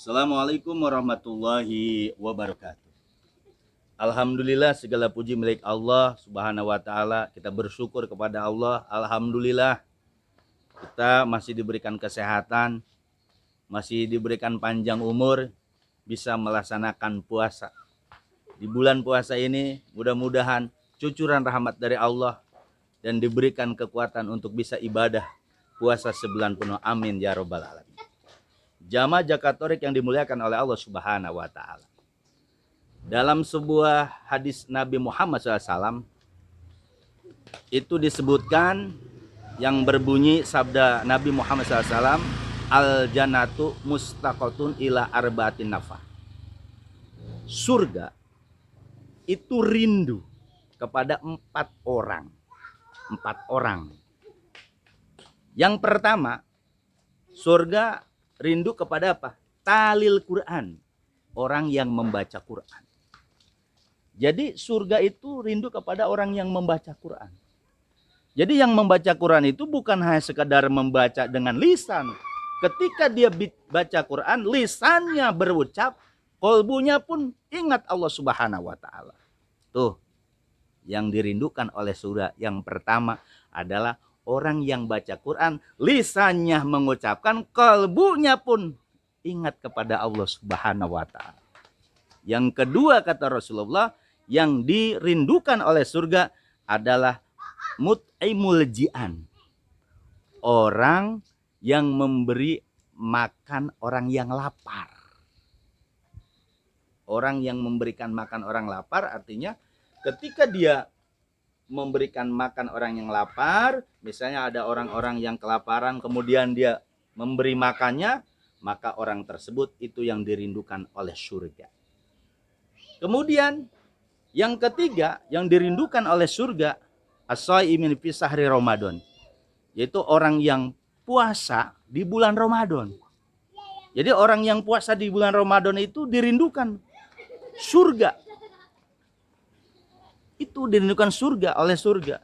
Assalamualaikum warahmatullahi wabarakatuh. Alhamdulillah, segala puji milik Allah Subhanahu wa taala. Kita bersyukur kepada Allah. Alhamdulillah kita masih diberikan kesehatan, masih diberikan panjang umur, bisa melaksanakan puasa. Di bulan puasa ini mudah-mudahan cucuran rahmat dari Allah dan diberikan kekuatan untuk bisa ibadah puasa sebulan penuh. Amin ya robbal alamin. Jamaah zakat tarik yang dimuliakan oleh Allah Subhanahu wa taala. Dalam sebuah hadis Nabi Muhammad SAW itu disebutkan yang berbunyi sabda Nabi Muhammad SAW, al jannatu mustaqotun ila arba'atin nafar. Surga itu rindu kepada empat orang. Yang pertama, surga rindu kepada apa? Talil Quran, orang yang membaca Quran. Jadi surga itu rindu kepada orang yang membaca Quran. Jadi yang membaca Quran itu bukan hanya sekadar membaca dengan lisan. Ketika dia baca Quran, lisannya berucap, kolbunya pun ingat Allah Subhanahu wa taala. Tuh, yang dirindukan oleh surga yang pertama adalah orang yang baca Quran, lisannya mengucapkan, kalbunya pun ingat kepada Allah Subhanahu wa taala. Yang kedua kata Rasulullah, yang dirindukan oleh surga adalah mut'imul ji'an. Orang yang memberi makan orang yang lapar. Orang yang memberikan makan orang lapar artinya ketika dia memberikan makan orang yang lapar, misalnya ada orang-orang yang kelaparan kemudian dia memberi makannya, maka orang tersebut itu yang dirindukan oleh surga. Kemudian yang ketiga yang dirindukan oleh surga, as-shaimin fi sahri Ramadan, yaitu orang yang puasa di bulan Ramadan. Jadi orang yang puasa di bulan Ramadan itu dirindukan surga. Itu dirindukan surga oleh surga.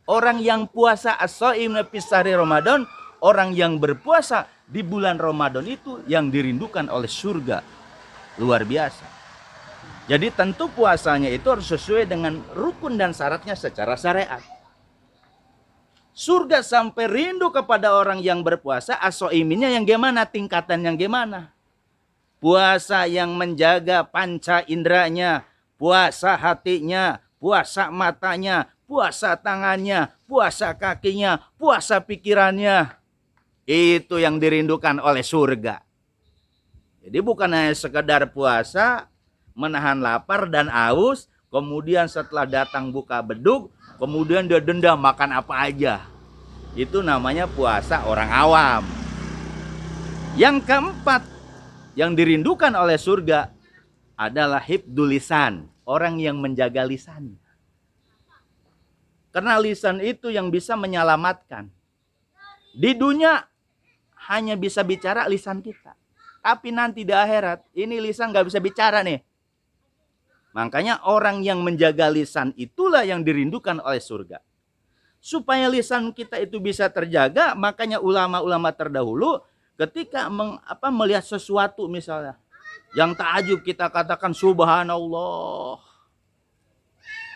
Orang yang puasa as-shaim fi sahri Ramadan, orang yang berpuasa di bulan Ramadan itu yang dirindukan oleh surga. Luar biasa. Jadi tentu puasanya itu harus sesuai dengan rukun dan syaratnya secara syariat. Surga sampai rindu kepada orang yang berpuasa, as-shaiminnya yang gimana, tingkatan yang gimana? Puasa yang menjaga panca inderanya, puasa hatinya, puasa matanya, puasa tangannya, puasa kakinya, puasa pikirannya. Itu yang dirindukan oleh surga. Jadi bukan hanya sekedar puasa, menahan lapar dan haus, kemudian setelah datang buka beduk, kemudian dia dendam makan apa aja. Itu namanya puasa orang awam. Yang keempat, yang dirindukan oleh surga adalah hifdzul lisan, orang yang menjaga lisan. Karena lisan itu yang bisa menyelamatkan. Di dunia hanya bisa bicara lisan kita. Tapi nanti di akhirat ini lisan gak bisa bicara nih. Makanya orang yang menjaga lisan itulah yang dirindukan oleh surga. Supaya lisan kita itu bisa terjaga, makanya ulama-ulama terdahulu ketika melihat sesuatu misalnya yang takjub, kita katakan subhanallah,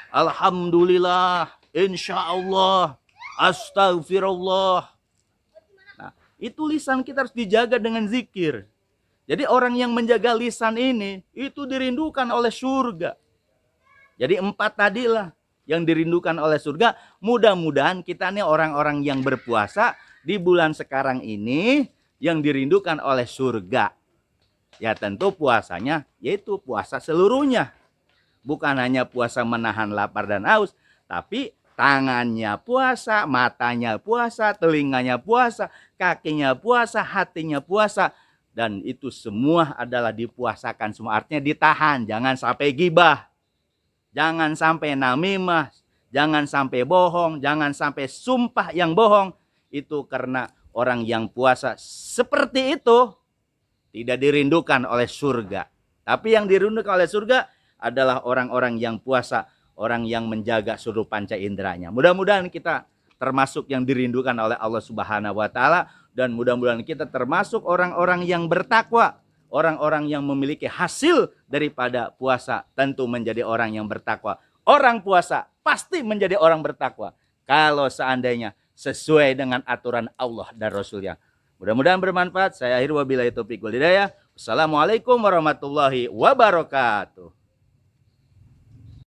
alhamdulillah, insyaallah, astagfirullah. Nah, itu lisan kita harus dijaga dengan zikir. Jadi orang yang menjaga lisan ini itu dirindukan oleh surga. Jadi empat tadilah yang dirindukan oleh surga. Mudah-mudahan kita nih orang-orang yang berpuasa di bulan sekarang ini yang dirindukan oleh surga. Ya tentu puasanya yaitu puasa seluruhnya. Bukan hanya puasa menahan lapar dan haus, tapi tangannya puasa, matanya puasa, telinganya puasa, kakinya puasa, hatinya puasa. Dan itu semua adalah dipuasakan semua. Artinya ditahan, jangan sampai gibah, jangan sampai namimah, jangan sampai bohong, jangan sampai sumpah yang bohong. Itu karena orang yang puasa seperti itu tidak dirindukan oleh surga. Tapi yang dirindukan oleh surga adalah orang-orang yang puasa, orang yang menjaga seluruh panca inderanya. Mudah-mudahan kita termasuk yang dirindukan oleh Allah Subhanahu wa taala, dan mudah-mudahan kita termasuk orang-orang yang bertakwa, orang-orang yang memiliki hasil daripada puasa tentu menjadi orang yang bertakwa. Orang puasa pasti menjadi orang bertakwa kalau seandainya sesuai dengan aturan Allah dan Rasulnya. Mudah-mudahan bermanfaat. Saya akhiri wabillahi taufiq wal hidayah. Wassalamualaikum warahmatullahi wabarakatuh.